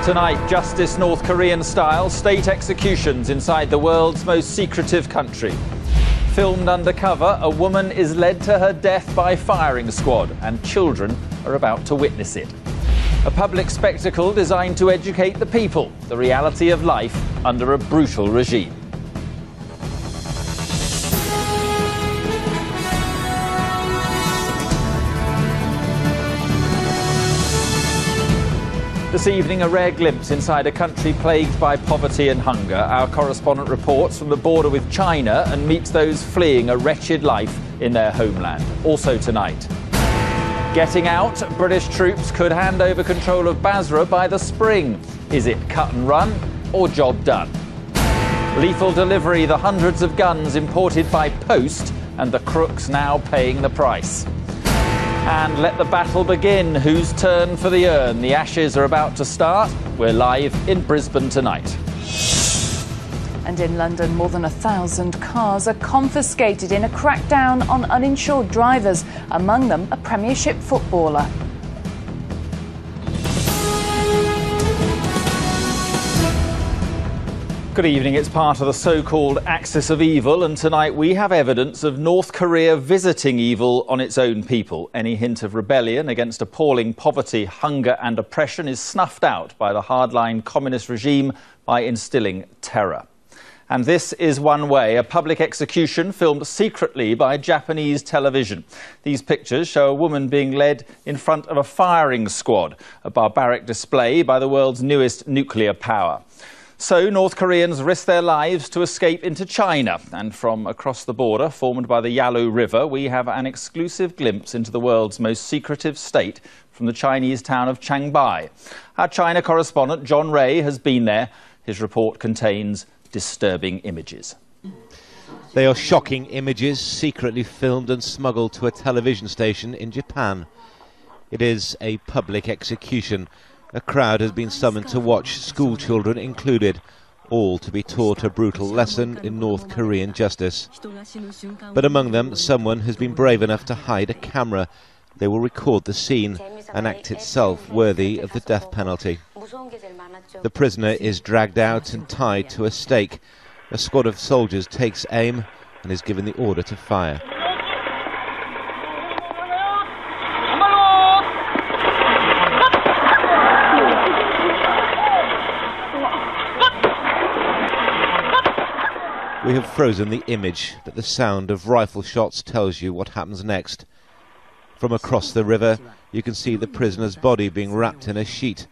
Tonight, Justice North Korean style, state executions inside the world's most secretive country. Filmed undercover, a woman is led to her death by firing squad, and children are about to witness it. A public spectacle designed to educate the people, the reality of life under a brutal regime. This evening, a rare glimpse inside a country plagued by poverty and hunger. Our correspondent reports from the border with China and meets those fleeing a wretched life in their homeland. Also tonight, getting out, British troops could hand over control of Basra by the spring. Is it cut and run or job done? Lethal delivery, the hundreds of guns imported by post and the crooks now paying the price. And let the battle begin. Whose turn for the urn? The Ashes are about to start. We're live in Brisbane tonight. And in London, more than 1,000 cars are confiscated in a crackdown on uninsured drivers, among them a Premiership footballer. Good evening. It's part of the so-called axis of evil, and tonight we have evidence of North Korea visiting evil on its own people. Any hint of rebellion against appalling poverty, hunger and oppression is snuffed out by the hardline communist regime by instilling terror. And this is one way, a public execution filmed secretly by Japanese television. These pictures show a woman being led in front of a firing squad, a barbaric display by the world's newest nuclear power. So North Koreans risk their lives to escape into China. And from across the border, formed by the Yalu River, we have an exclusive glimpse into the world's most secretive state from the Chinese town of Changbai. Our China correspondent, John Ray, has been there. His report contains disturbing images. They are shocking images, secretly filmed and smuggled to a television station in Japan. It is a public execution. A crowd has been summoned to watch, school children included, all to be taught a brutal lesson in North Korean justice. But among them, someone has been brave enough to hide a camera. They will record the scene, an act itself worthy of the death penalty. The prisoner is dragged out and tied to a stake. A squad of soldiers takes aim and is given the order to fire. We have frozen the image, but the sound of rifle shots tells you what happens next. From across the river, you can see the prisoner's body being wrapped in a sheet.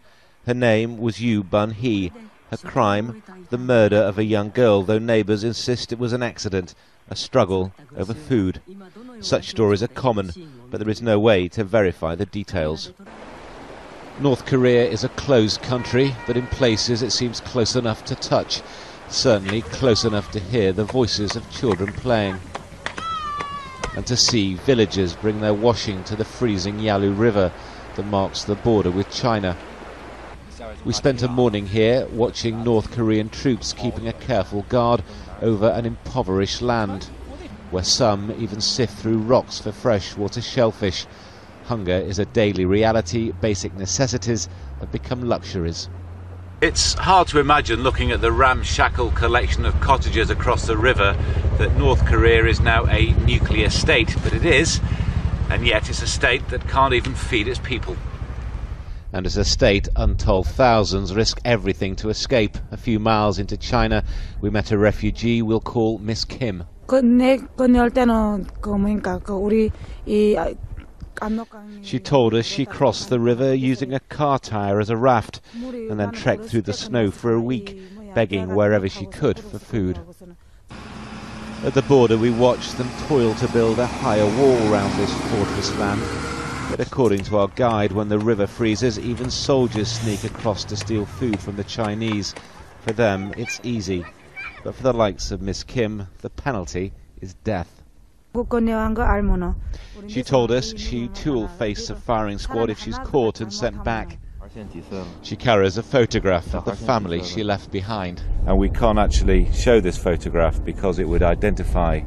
Her name was Yu Bun-hee. Her crime, the murder of a young girl, though neighbours insist it was an accident, a struggle over food. Such stories are common, but there is no way to verify the details. North Korea is a closed country, but in places it seems close enough to touch. Certainly close enough to hear the voices of children playing and to see villagers bring their washing to the freezing Yalu River that marks the border with China. We spent a morning here watching North Korean troops keeping a careful guard over an impoverished land, where some even sift through rocks for freshwater shellfish. Hunger is a daily reality. Basic necessities have become luxuries. It's hard to imagine, looking at the ramshackle collection of cottages across the river, that North Korea is now a nuclear state, but it is, and yet it's a state that can't even feed its people. And as a state, untold thousands risk everything to escape. A few miles into China, we met a refugee we'll call Miss Kim. She told us she crossed the river using a car tyre as a raft and then trekked through the snow for a week, begging wherever she could for food. At the border we watched them toil to build a higher wall round this fortress land. But according to our guide, when the river freezes, even soldiers sneak across to steal food from the Chinese. For them it's easy, but for the likes of Miss Kim, the penalty is death. She told us she too will face a firing squad if she's caught and sent back. She carries a photograph of the family she left behind. And we can't actually show this photograph because it would identify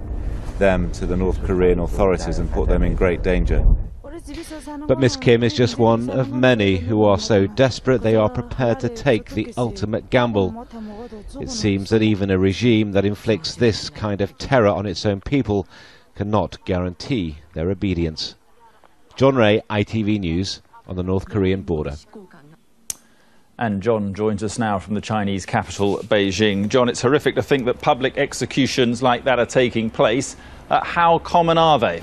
them to the North Korean authorities and put them in great danger. But Miss Kim is just one of many who are so desperate they are prepared to take the ultimate gamble. It seems that even a regime that inflicts this kind of terror on its own people cannot guarantee their obedience. John Ray, ITV News, on the North Korean border. And John joins us now from the Chinese capital, Beijing. John, it's horrific to think that public executions like that are taking place. How common are they?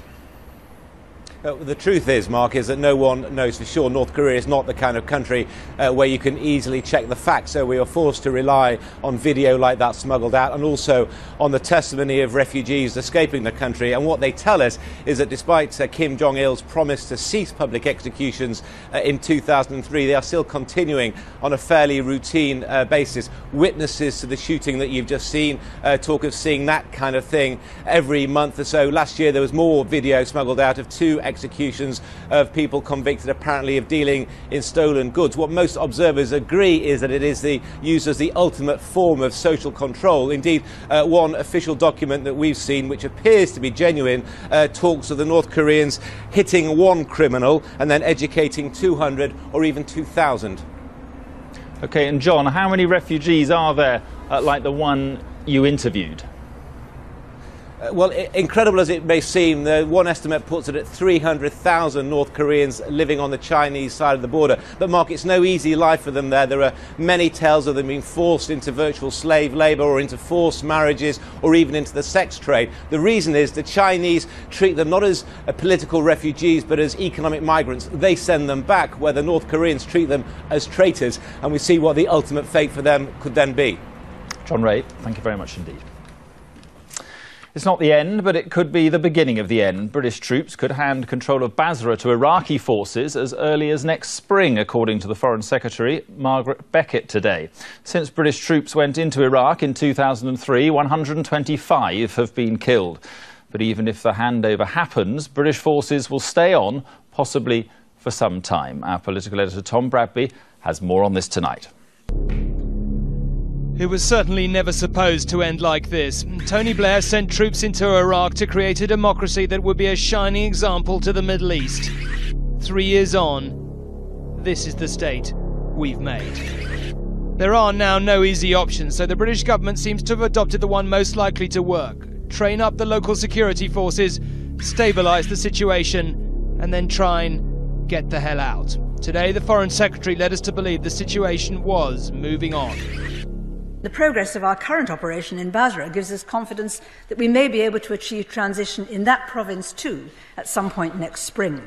The truth is, Mark, is that no one knows for sure. North Korea is not the kind of country where you can easily check the facts, so we are forced to rely on video like that smuggled out and also on the testimony of refugees escaping the country. And what they tell us is that despite Kim Jong-il's promise to cease public executions in 2003, they are still continuing on a fairly routine basis. Witnesses to the shooting that you've just seen talk of seeing that kind of thing every month or so. Last year there was more video smuggled out of 2 executions of people convicted apparently of dealing in stolen goods. What most observers agree is that it is used as the ultimate form of social control. Indeed, one official document that we've seen, which appears to be genuine, talks of the North Koreans hitting one criminal and then educating 200 or even 2,000. OK, and John, how many refugees are there like the one you interviewed? Well, incredible as it may seem, one estimate puts it at 300,000 North Koreans living on the Chinese side of the border. But, Mark, it's no easy life for them there. There are many tales of them being forced into virtual slave labour or into forced marriages or even into the sex trade. The reason is the Chinese treat them not as political refugees but as economic migrants. They send them back, where the North Koreans treat them as traitors, and we see what the ultimate fate for them could then be. John Ray, thank you very much indeed. It's not the end, but it could be the beginning of the end. British troops could hand control of Basra to Iraqi forces as early as next spring, according to the Foreign Secretary, Margaret Beckett, today. Since British troops went into Iraq in 2003, 125 have been killed. But even if the handover happens, British forces will stay on, possibly for some time. Our political editor Tom Bradby has more on this tonight. It was certainly never supposed to end like this. Tony Blair sent troops into Iraq to create a democracy that would be a shining example to the Middle East. 3 years on, this is the state we've made. There are now no easy options, so the British government seems to have adopted the one most likely to work. Train up the local security forces, stabilise the situation, and then try and get the hell out. Today, the Foreign Secretary led us to believe the situation was moving on. The progress of our current operation in Basra gives us confidence that we may be able to achieve transition in that province too at some point next spring.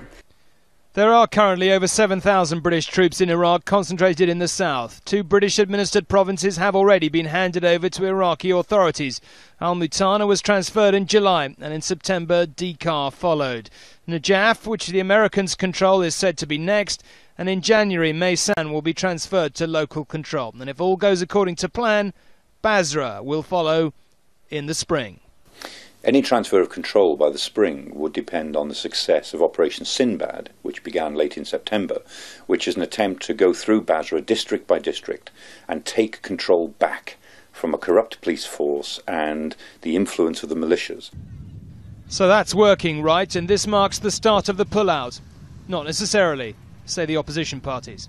There are currently over 7,000 British troops in Iraq concentrated in the south. 2 British-administered provinces have already been handed over to Iraqi authorities. Al-Mutana was transferred in July, and in September, Dhikar followed. Najaf, which the Americans control, is said to be next, and in January, Maysan will be transferred to local control. And if all goes according to plan, Basra will follow in the spring. Any transfer of control by the spring would depend on the success of Operation Sinbad, which began late in September, which is an attempt to go through Basra district by district and take control back from a corrupt police force and the influence of the militias. So that's working, right? And this marks the start of the pullout? Not necessarily, say the opposition parties.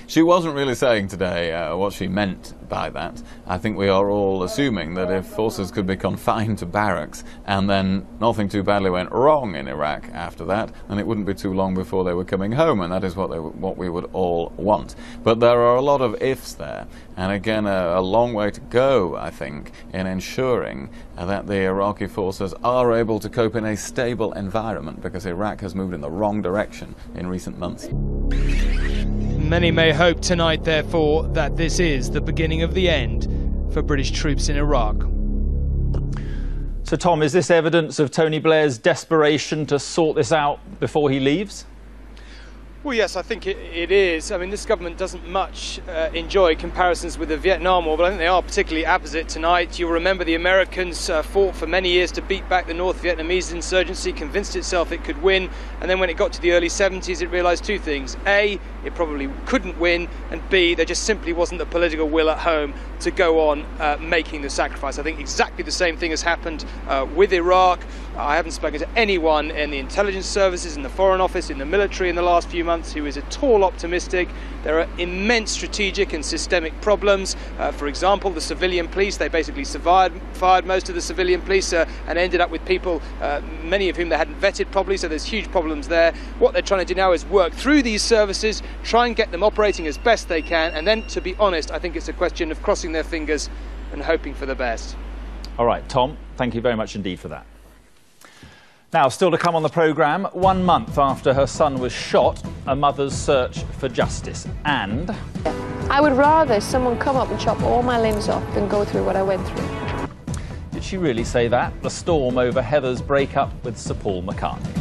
She wasn't really saying today what she meant by that. I think we are all assuming that if forces could be confined to barracks and then nothing too badly went wrong in Iraq after that, then it wouldn't be too long before they were coming home, and that is what we would all want. But there are a lot of ifs there, and again a long way to go, I think, in ensuring that the Iraqi forces are able to cope in a stable environment, because Iraq has moved in the wrong direction in recent months. Many may hope tonight, therefore, that this is the beginning of the end for British troops in Iraq. So, Tom, is this evidence of Tony Blair's desperation to sort this out before he leaves? Well, yes, I think it is. I mean, this government doesn't much enjoy comparisons with the Vietnam War, but I think they are particularly apposite tonight. You'll remember the Americans fought for many years to beat back the North Vietnamese insurgency, convinced itself it could win, and then when it got to the early 70s, it realised 2 things. A, it probably couldn't win, and B, there just simply wasn't the political will at home to go on making the sacrifice. I think exactly the same thing has happened with Iraq. I haven't spoken to anyone in the intelligence services, in the Foreign Office, in the military in the last few months who is at all optimistic. There are immense strategic and systemic problems. For example, the civilian police, they basically fired most of the civilian police and ended up with people, many of whom they hadn't vetted properly, so there's huge problems there. What they're trying to do now is work through these services, try and get them operating as best they can, and then, to be honest, I think it's a question of crossing their fingers and hoping for the best. All right, Tom, thank you very much indeed for that. Now, still to come on the programme, 1 month after her son was shot, a mother's search for justice. And I would rather someone come up and chop all my limbs off than go through what I went through. did she really say that? The storm over Heather's breakup with Sir Paul McCartney.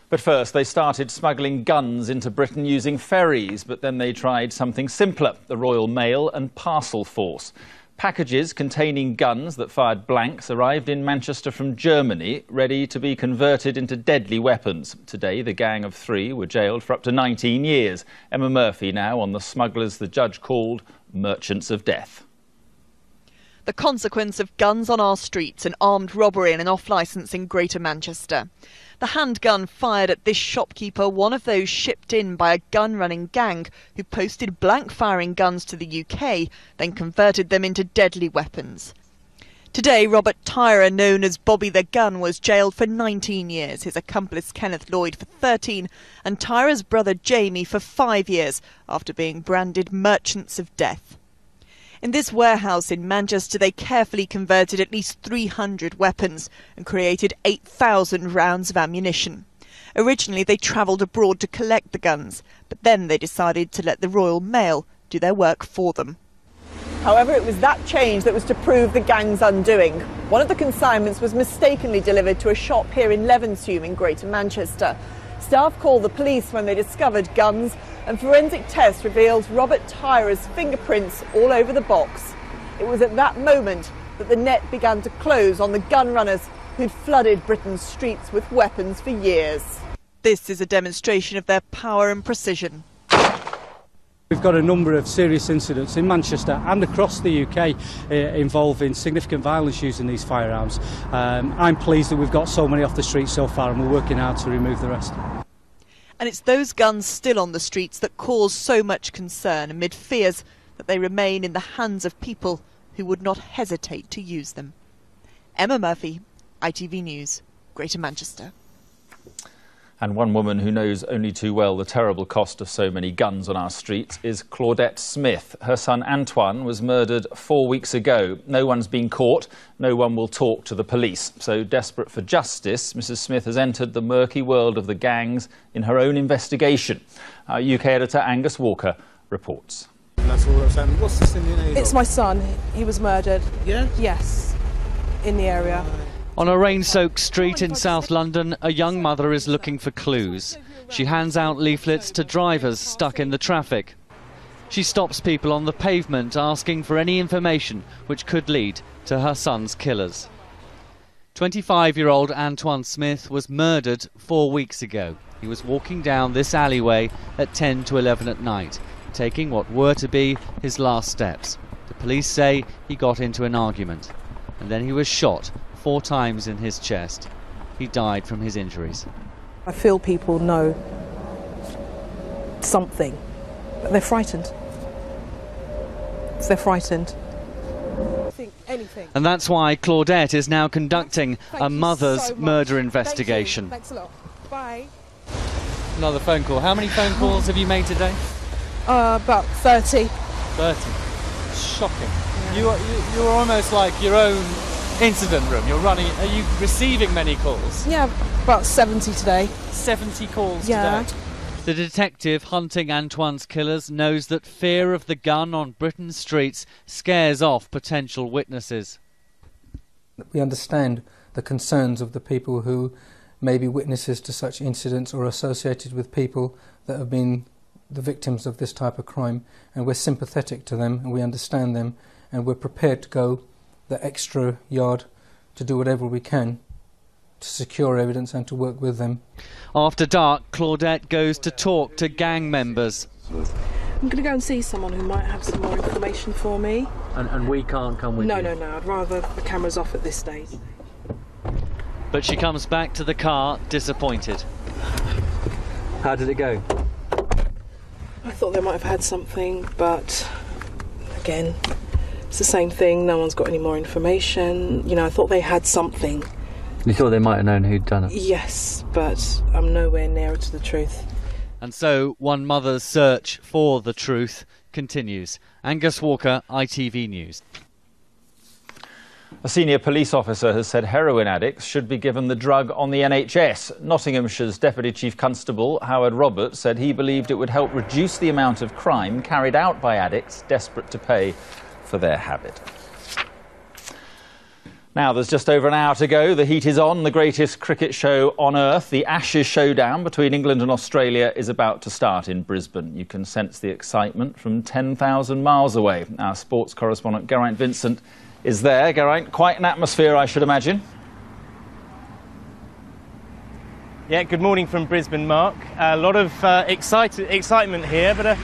But first, they started smuggling guns into Britain using ferries, but then they tried something simpler, the Royal Mail and Parcel Force. Packages containing guns that fired blanks arrived in Manchester from Germany, ready to be converted into deadly weapons. Today, the gang of 3 were jailed for up to 19 years. Emma Murphy now on the smugglers the judge called merchants of death. The consequence of guns on our streets and armed robbery in an off-licence in Greater Manchester. The handgun fired at this shopkeeper, one of those shipped in by a gun-running gang who posted blank-firing guns to the UK, then converted them into deadly weapons. Today, Robert Tyrer, known as Bobby the Gun, was jailed for 19 years, his accomplice Kenneth Lloyd for 13, and Tyrer's brother Jamie for 5 years, after being branded merchants of death. In this warehouse in Manchester, they carefully converted at least 300 weapons and created 8,000 rounds of ammunition. Originally, they travelled abroad to collect the guns, but then they decided to let the Royal Mail do their work for them. However, it was that change that was to prove the gang's undoing. One of the consignments was mistakenly delivered to a shop here in Levenshulme in Greater Manchester. Staff called the police when they discovered guns, and forensic tests revealed Robert Tyrer's fingerprints all over the box. It was at that moment that the net began to close on the gun runners who'd flooded Britain's streets with weapons for years. This is a demonstration of their power and precision. We've got a number of serious incidents in Manchester and across the UK involving significant violence using these firearms. I'm pleased that we've got so many off the streets so far, and we're working hard to remove the rest. And it's those guns still on the streets that cause so much concern amid fears that they remain in the hands of people who would not hesitate to use them. Emma Murphy, ITV News, Greater Manchester. And one woman who knows only too well the terrible cost of so many guns on our streets is Claudette Smith. Her son Antoine was murdered 4 weeks ago. No one's been caught. No one will talk to the police. So, desperate for justice, Mrs. Smith has entered the murky world of the gangs in her own investigation. Our UK editor Angus Walker reports. That's all that's happened. What's this in your name? It's my son. He was murdered. Yeah? Yes. In the area. On a rain-soaked street in South London, a young mother is looking for clues. She hands out leaflets to drivers stuck in the traffic. She stops people on the pavement asking for any information which could lead to her son's killers. 25-year-old Antoine Smith was murdered 4 weeks ago. He was walking down this alleyway at 10 to 11 at night, taking what were to be his last steps. The police say he got into an argument, and then he was shot 4 times in his chest. He died from his injuries. I feel people know something, but they're frightened. They're frightened. Anything. And that's why Claudette is now conducting a mother's murder investigation. Thanks a lot. Bye. Another phone call. How many phone calls have you made today? About 30. 30. Shocking. Yeah. You're almost like your own incident room. Are you receiving many calls? Yeah, about 70 today. 70 calls today. The detective hunting Antoine's killers knows that fear of the gun on Britain's streets scares off potential witnesses. We understand the concerns of the people who may be witnesses to such incidents or associated with people that have been the victims of this type of crime, and we're sympathetic to them and we understand them, and we're prepared to go the extra yard to do whatever we can to secure evidence and to work with them. After dark, Claudette goes to talk to gang members. I'm going to go and see someone who might have some more information for me. And we can't come with you? No, I'd rather the cameras off at this stage. But she comes back to the car disappointed. How did it go? I thought they might have had something, but again, it's the same thing. No one's got any more information. You know, I thought they had something. You thought they might have known who'd done it? Yes, but I'm nowhere nearer to the truth. And so one mother's search for the truth continues. Angus Walker, ITV News. A senior police officer has said heroin addicts should be given the drug on the NHS. Nottinghamshire's Deputy Chief Constable Howard Roberts said he believed it would help reduce the amount of crime carried out by addicts desperate to pay for their habit. Now, there's just over an hour to go. The heat is on. The greatest cricket show on earth, the Ashes showdown between England and Australia, is about to start in Brisbane. You can sense the excitement from 10,000 miles away. Our sports correspondent Geraint Vincent is there. Geraint, quite an atmosphere, I should imagine. Yeah, good morning from Brisbane, Mark. A lot of excitement here, but a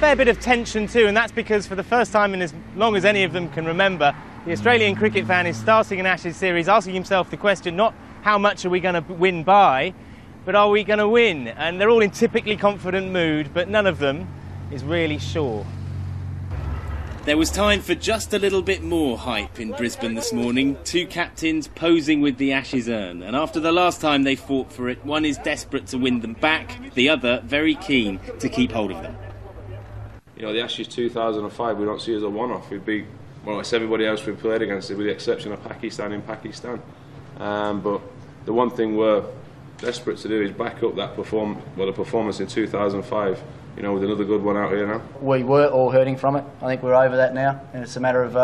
fair bit of tension too, and that's because for the first time in as long as any of them can remember, the Australian cricket fan is starting an Ashes series asking himself the question, not how much are we going to win by, but are we going to win? And they're all in typically confident mood, but none of them is really sure. There was time for just a little bit more hype in Brisbane this morning. Two captains posing with the Ashes urn, and after the last time they fought for it, one is desperate to win them back, the other very keen to keep hold of them. You know, the Ashes 2005 we don't see as a one-off. We'd be, well, it's everybody else we've played against, with the exception of Pakistan in Pakistan. But the one thing we're desperate to do is back up that the performance in 2005. You know, with another good one out here now. We were all hurting from it. I think we're over that now, and it's a matter of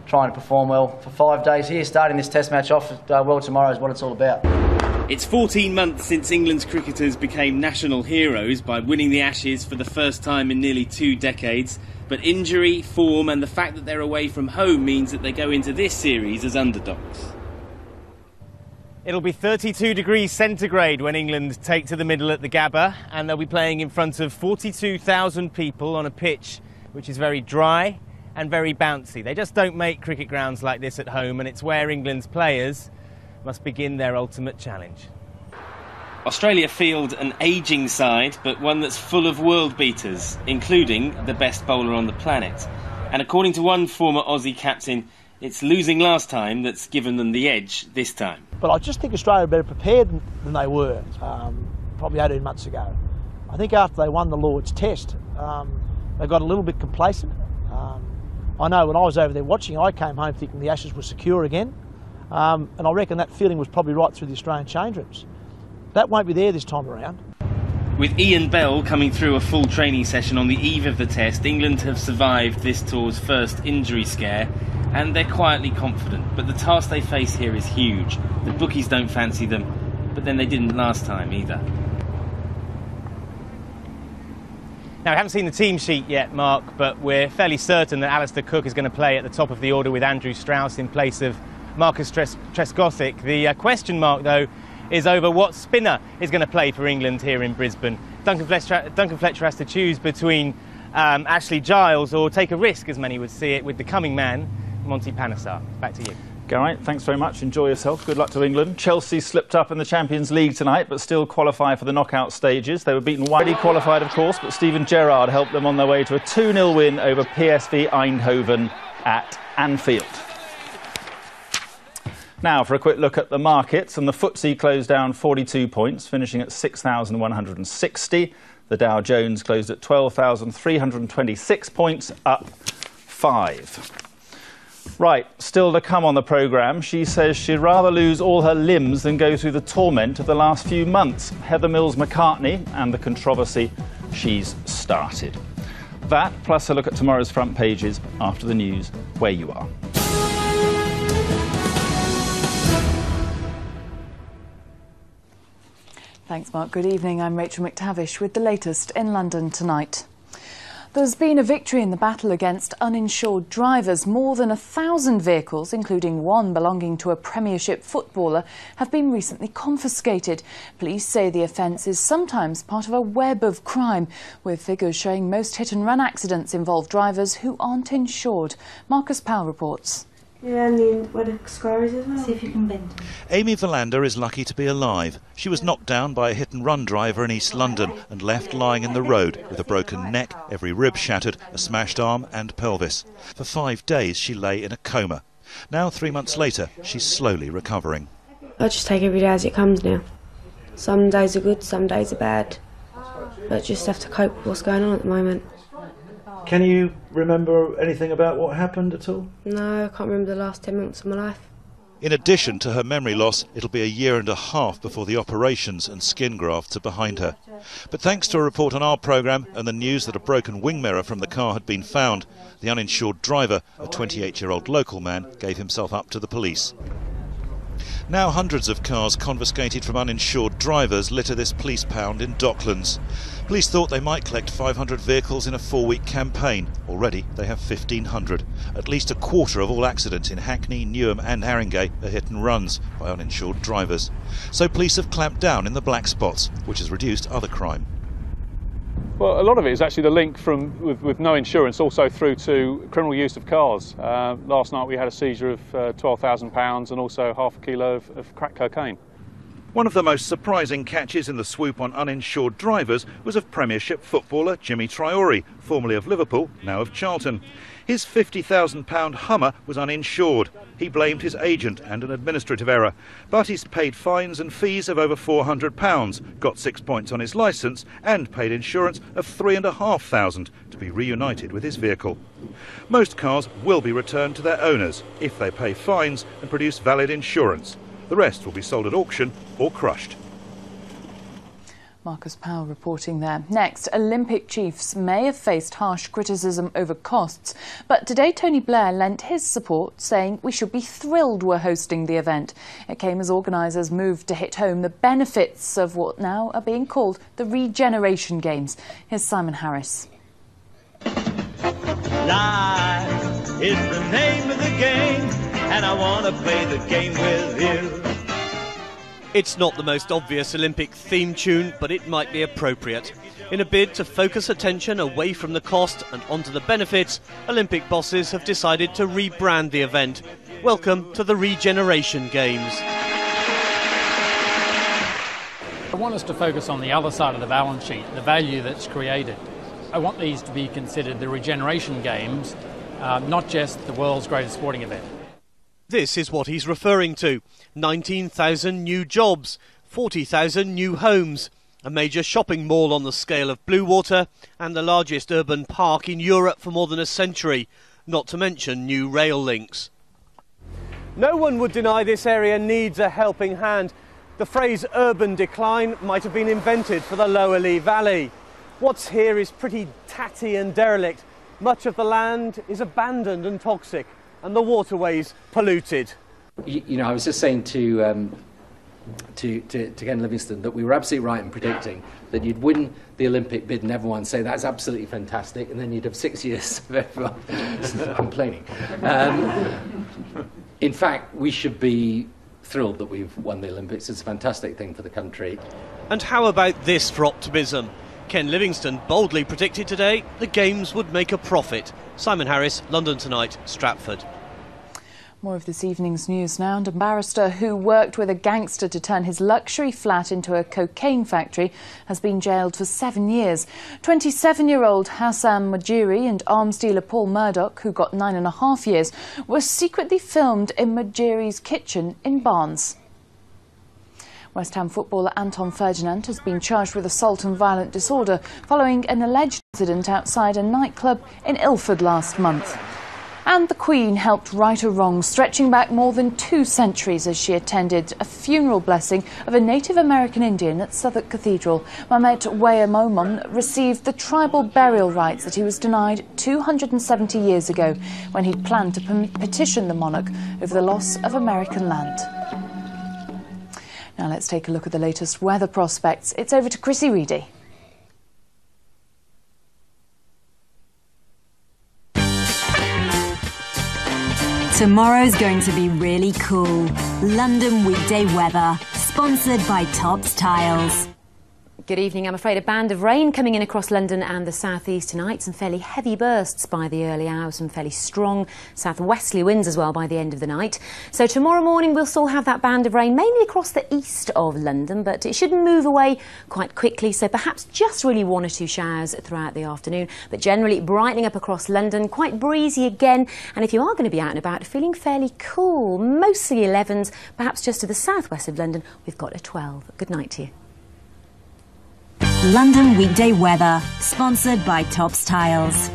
trying to perform well for 5 days here. Starting this Test match off well tomorrow is what it's all about. It's 14 months since England's cricketers became national heroes by winning the Ashes for the first time in nearly 2 decades. But injury, form, and the fact that they're away from home means that they go into this series as underdogs. It'll be 32 degrees centigrade when England take to the middle at the Gabba, and they'll be playing in front of 42,000 people on a pitch which is very dry and very bouncy. They just don't make cricket grounds like this at home, and it's where England's players must begin their ultimate challenge. Australia field an ageing side, but one that's full of world beaters, including the best bowler on the planet. And according to one former Aussie captain, it's losing last time that's given them the edge this time. But I just think Australia are better prepared than they were probably 18 months ago. I think after they won the Lord's Test, they got a little bit complacent. I know when I was over there watching, I came home thinking the Ashes were secure again, and I reckon that feeling was probably right through the Australian change rooms. That won't be there this time around. With Ian Bell coming through a full training session on the eve of the Test, England have survived this tour's first injury scare, and they're quietly confident. But the task they face here is huge. The bookies don't fancy them, but then they didn't last time either. Now, we haven't seen the team sheet yet, Mark, but we're fairly certain that Alistair Cook is going to play at the top of the order with Andrew Strauss in place of Marcus Trescothick. The question mark, though, is over what spinner is going to play for England here in Brisbane. Duncan Fletcher has to choose between Ashley Giles or take a risk, as many would see it, with the coming man, Monty Panesar. Back to you. Geraint, thanks very much. Enjoy yourself. Good luck to England. Chelsea slipped up in the Champions League tonight, but still qualify for the knockout stages. They were beaten widely qualified, of course, but Steven Gerrard helped them on their way to a 2-0 win over PSV Eindhoven at Anfield. Now for a quick look at the markets, and the FTSE closed down 42 points, finishing at 6,160. The Dow Jones closed at 12,326 points, up 5. Right, still to come on the programme, she says she'd rather lose all her limbs than go through the torment of the last few months. Heather Mills-McCartney and the controversy she's started. That, plus a look at tomorrow's front pages after the news, where you are. Thanks, Mark. Good evening. I'm Rachel McTavish with the latest in London tonight. There's been a victory in the battle against uninsured drivers. More than 1,000 vehicles, including one belonging to a Premiership footballer, have been recently confiscated. Police say the offence is sometimes part of a web of crime, with figures showing most hit-and-run accidents involve drivers who aren't insured. Marcus Powell reports. Yeah, and where the scar is as well. See if you can bend. Amy Verlander is lucky to be alive. She was knocked down by a hit-and-run driver in East London and left lying in the road with a broken neck, every rib shattered, a smashed arm and pelvis. For 5 days she lay in a coma. Now, 3 months later, she's slowly recovering. I just take every day as it comes now. Some days are good, some days are bad. But just have to cope with what's going on at the moment. Can you remember anything about what happened at all? No, I can't remember the last 10 months of my life. In addition to her memory loss, it'll be 1.5 years before the operations and skin grafts are behind her. But thanks to a report on our programme and the news that a broken wing mirror from the car had been found, the uninsured driver, a 28-year-old local man, gave himself up to the police. Now hundreds of cars confiscated from uninsured drivers litter this police pound in Docklands. Police thought they might collect 500 vehicles in a 4-week campaign. Already they have 1,500. At least a quarter of all accidents in Hackney, Newham and Haringey are hit and runs by uninsured drivers. So police have clamped down in the black spots, which has reduced other crime. Well, a lot of it is actually the link from with no insurance also through to criminal use of cars. Last night we had a seizure of £12,000 and also half a kilo of crack cocaine. One of the most surprising catches in the swoop on uninsured drivers was of Premiership footballer Jimmy Traore, formerly of Liverpool, now of Charlton. His £50,000 Hummer was uninsured. He blamed his agent and an administrative error. But he's paid fines and fees of over £400, got 6 points on his licence and paid insurance of £3,500 to be reunited with his vehicle. Most cars will be returned to their owners if they pay fines and produce valid insurance. The rest will be sold at auction or crushed. Marcus Powell reporting there. Next, Olympic chiefs may have faced harsh criticism over costs, but today Tony Blair lent his support, saying we should be thrilled we're hosting the event. It came as organisers moved to hit home the benefits of what now are being called the Regeneration Games. Here's Simon Harris. Life is the name of the game, and I want to play the game with you. It's not the most obvious Olympic theme tune, but it might be appropriate. In a bid to focus attention away from the cost and onto the benefits, Olympic bosses have decided to rebrand the event. Welcome to the Regeneration Games. I want us to focus on the other side of the balance sheet, the value that's created. I want these to be considered the Regeneration Games, not just the world's greatest sporting event. This is what he's referring to. 19,000 new jobs, 40,000 new homes, a major shopping mall on the scale of Bluewater, and the largest urban park in Europe for more than a century, not to mention new rail links. No one would deny this area needs a helping hand. The phrase urban decline might have been invented for the Lower Lee Valley. What's here is pretty tatty and derelict. Much of the land is abandoned and toxic, and the waterways polluted. You know, I was just saying to Ken Livingstone that we were absolutely right in predicting that you'd win the Olympic bid and everyone say that's absolutely fantastic, and then you'd have 6 years of everyone complaining. In fact, we should be thrilled that we've won the Olympics. It's a fantastic thing for the country. And how about this for optimism? Ken Livingstone boldly predicted today the Games would make a profit. Simon Harris, London Tonight, Stratford. More of this evening's news now. And a barrister who worked with a gangster to turn his luxury flat into a cocaine factory has been jailed for 7 years. 27-year-old Hassan Majiri and arms dealer Paul Murdoch, who got 9.5 years, were secretly filmed in Majiri's kitchen in Barnes. West Ham footballer Anton Ferdinand has been charged with assault and violent disorder following an alleged incident outside a nightclub in Ilford last month. And the Queen helped right a wrong stretching back more than 2 centuries as she attended a funeral blessing of a Native American Indian at Southwark Cathedral. Mamet Weyamomon received the tribal burial rites that he was denied 270 years ago when he planned to petition the monarch over the loss of American land. Now let's take a look at the latest weather prospects. It's over to Chrissy Reedy. Tomorrow's going to be really cool. London weekday weather, sponsored by Tops Tiles. Good evening. I'm afraid a band of rain coming in across London and the southeast tonight. Some fairly heavy bursts by the early hours, some fairly strong southwesterly winds as well by the end of the night. So tomorrow morning we'll still have that band of rain, mainly across the east of London, but it shouldn't move away quite quickly. So perhaps just really 1 or 2 showers throughout the afternoon, but generally brightening up across London, quite breezy again. And if you are going to be out and about, feeling fairly cool, mostly 11s, perhaps just to the southwest of London, we've got a 12. Good night to you. London weekday weather, sponsored by Tops Tiles.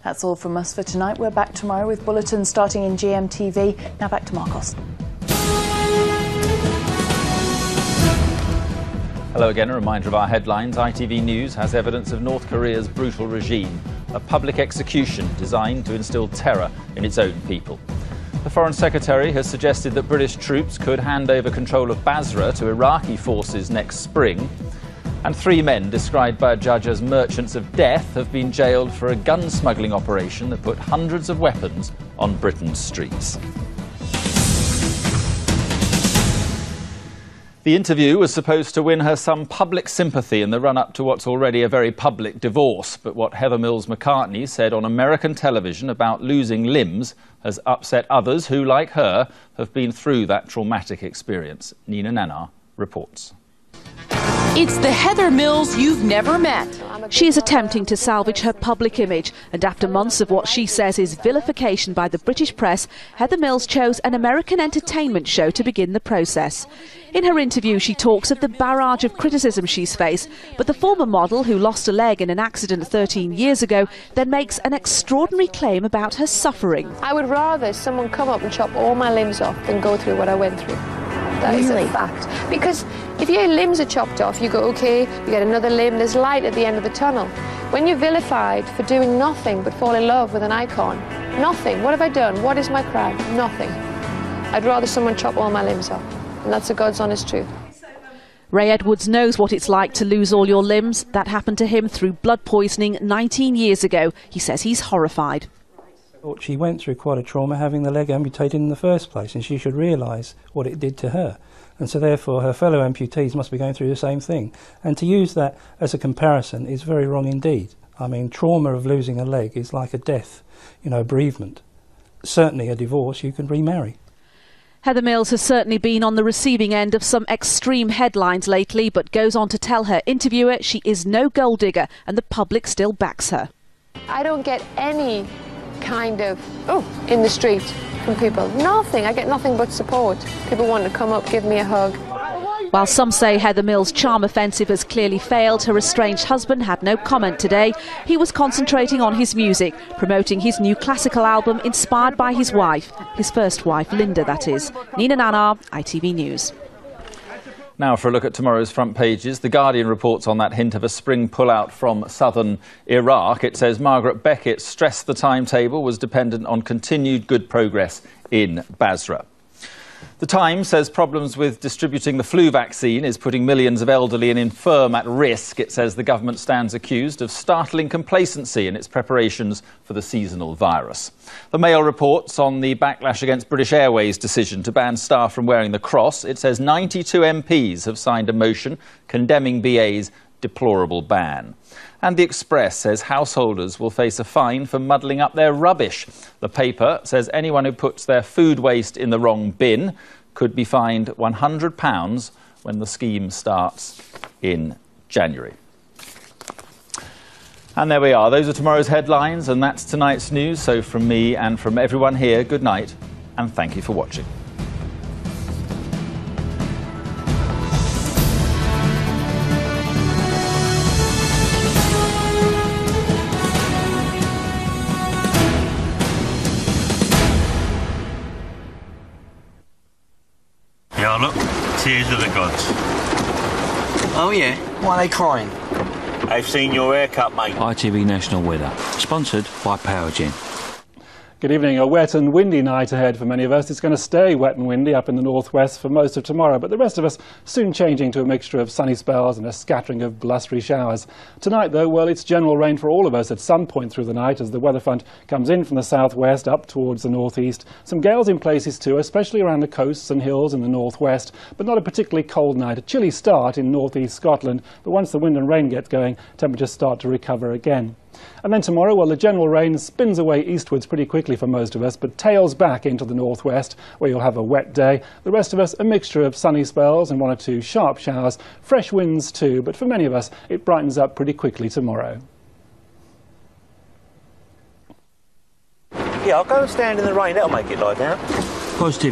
That's all from us for tonight. We're back tomorrow with bulletins starting in GMTV. Now back to Marcos. Hello again, a reminder of our headlines. ITV News has evidence of North Korea's brutal regime, a public execution designed to instill terror in its own people. The Foreign Secretary has suggested that British troops could hand over control of Basra to Iraqi forces next spring. And 3 men, described by a judge as merchants of death, have been jailed for a gun smuggling operation that put hundreds of weapons on Britain's streets. The interview was supposed to win her some public sympathy in the run-up to what's already a very public divorce. But what Heather Mills-McCartney said on American television about losing limbs has upset others who, like her, have been through that traumatic experience. Nina Nanar reports. It's the Heather Mills you've never met. She is attempting to salvage her public image, and after months of what she says is vilification by the British press, Heather Mills chose an American entertainment show to begin the process. In her interview, she talks of the barrage of criticism she's faced, but the former model, who lost a leg in an accident 13 years ago, then makes an extraordinary claim about her suffering. I would rather someone come up and chop all my limbs off than go through what I went through. That is a fact. Because if your limbs are chopped off, you go, okay, you get another limb, there's light at the end of the tunnel. When you're vilified for doing nothing but fall in love with an icon, nothing. What have I done? What is my crime? Nothing. I'd rather someone chop all my limbs off. And that's the God's honest truth. Ray Edwards knows what it's like to lose all your limbs. That happened to him through blood poisoning 19 years ago. He says he's horrified. She went through quite a trauma having the leg amputated in the first place, and she should realise what it did to her. And so therefore her fellow amputees must be going through the same thing. And to use that as a comparison is very wrong indeed. I mean, trauma of losing a leg is like a death, a bereavement. Certainly a divorce, you can remarry. Heather Mills has certainly been on the receiving end of some extreme headlines lately, but goes on to tell her interviewer she is no gold digger and the public still backs her. I don't get any kind of, in the street from people. Nothing. I get nothing but support. People want to come up, give me a hug. While some say Heather Mills' charm offensive has clearly failed, her estranged husband had no comment today. He was concentrating on his music, promoting his new classical album inspired by his wife, his first wife, Linda, that is. Nina Nanar, ITV News. Now for a look at tomorrow's front pages. The Guardian reports on that hint of a spring pullout from southern Iraq. It says Margaret Beckett stressed the timetable was dependent on continued good progress in Basra. The Times says problems with distributing the flu vaccine is putting millions of elderly and infirm at risk. It says the government stands accused of startling complacency in its preparations for the seasonal virus. The Mail reports on the backlash against British Airways' decision to ban staff from wearing the cross. It says 92 MPs have signed a motion condemning BA's deplorable ban. And The Express says householders will face a fine for muddling up their rubbish. The paper says anyone who puts their food waste in the wrong bin could be fined £100 when the scheme starts in January. And there we are. Those are tomorrow's headlines, and that's tonight's news. So from me and from everyone here, good night, and thank you for watching. Yeah, look, tears of the gods. Oh yeah? Why are they crying? They've seen your haircut, mate. ITV National Weather, sponsored by Powergen. Good evening. A wet and windy night ahead for many of us. It's going to stay wet and windy up in the northwest for most of tomorrow, but the rest of us soon changing to a mixture of sunny spells and a scattering of blustery showers. Tonight, though, well, it's general rain for all of us at some point through the night as the weather front comes in from the southwest up towards the northeast. Some gales in places too, especially around the coasts and hills in the northwest, but not a particularly cold night. A chilly start in northeast Scotland, but once the wind and rain gets going, temperatures start to recover again. And then tomorrow, well, the general rain spins away eastwards pretty quickly for most of us, but tails back into the northwest, where you'll have a wet day. The rest of us, a mixture of sunny spells and one or two sharp showers, fresh winds too, but for many of us, it brightens up pretty quickly tomorrow. Yeah, I'll go and stand in the rain, that'll make it lie down. Positive.